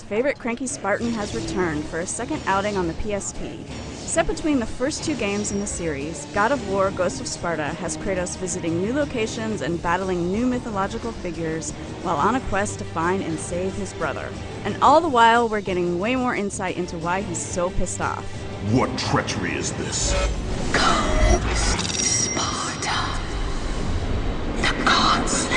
favorite cranky Spartan has returned for a second outing on the PSP. Set between the first two games in the series, God of War Ghost of Sparta has Kratos visiting new locations and battling new mythological figures while on a quest to find and save his brother. And all the while, we're getting way more insight into why he's so pissed off. What treachery is this? Sparta. The gods.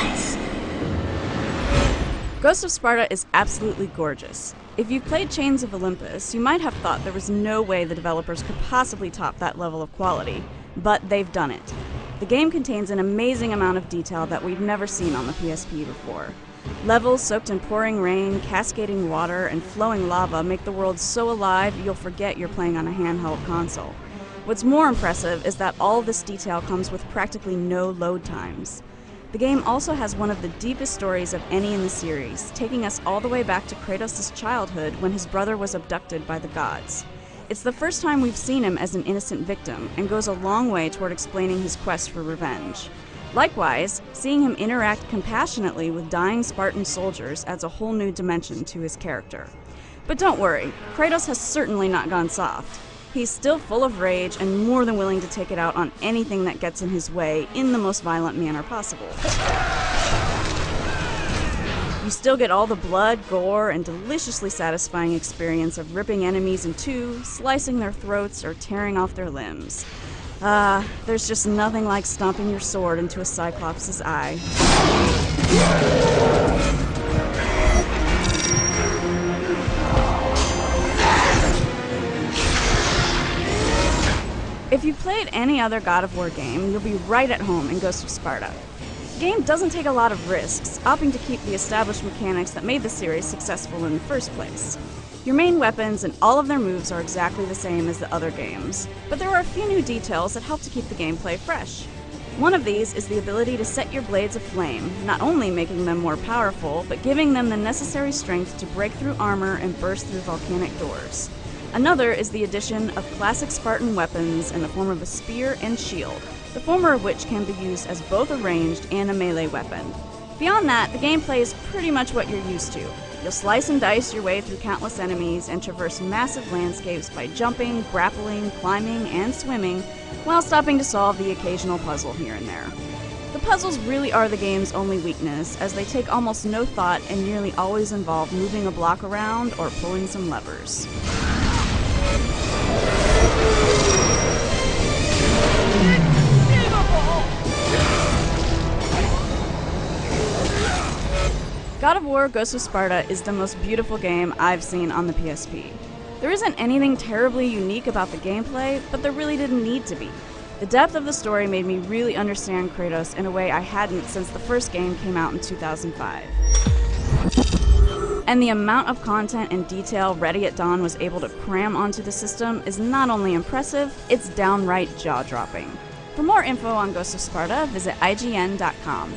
Ghost of Sparta is absolutely gorgeous. If you've played Chains of Olympus, you might have thought there was no way the developers could possibly top that level of quality, but they've done it. The game contains an amazing amount of detail that we've never seen on the PSP before. Levels soaked in pouring rain, cascading water, and flowing lava make the world so alive you'll forget you're playing on a handheld console. What's more impressive is that all this detail comes with practically no load times. The game also has one of the deepest stories of any in the series, taking us all the way back to Kratos' childhood when his brother was abducted by the gods. It's the first time we've seen him as an innocent victim, and goes a long way toward explaining his quest for revenge. Likewise, seeing him interact compassionately with dying Spartan soldiers adds a whole new dimension to his character. But don't worry, Kratos has certainly not gone soft. He's still full of rage and more than willing to take it out on anything that gets in his way in the most violent manner possible. You still get all the blood, gore, and deliciously satisfying experience of ripping enemies in two, slicing their throats, or tearing off their limbs. There's just nothing like stomping your sword into a Cyclops' eye. If you've played any other God of War game, you'll be right at home in Ghost of Sparta. The game doesn't take a lot of risks, opting to keep the established mechanics that made the series successful in the first place. Your main weapons and all of their moves are exactly the same as the other games, but there are a few new details that help to keep the gameplay fresh. One of these is the ability to set your blades aflame, not only making them more powerful, but giving them the necessary strength to break through armor and burst through volcanic doors. Another is the addition of classic Spartan weapons in the form of a spear and shield, the former of which can be used as both a ranged and a melee weapon. Beyond that, the gameplay is pretty much what you're used to. You'll slice and dice your way through countless enemies and traverse massive landscapes by jumping, grappling, climbing, and swimming, while stopping to solve the occasional puzzle here and there. The puzzles really are the game's only weakness, as they take almost no thought and nearly always involve moving a block around or pulling some levers. God of War Ghost of Sparta is the most beautiful game I've seen on the PSP. There isn't anything terribly unique about the gameplay, but there really didn't need to be. The depth of the story made me really understand Kratos in a way I hadn't since the first game came out in 2005. And the amount of content and detail Ready at Dawn was able to cram onto the system is not only impressive, it's downright jaw-dropping. For more info on Ghost of Sparta, visit IGN.com.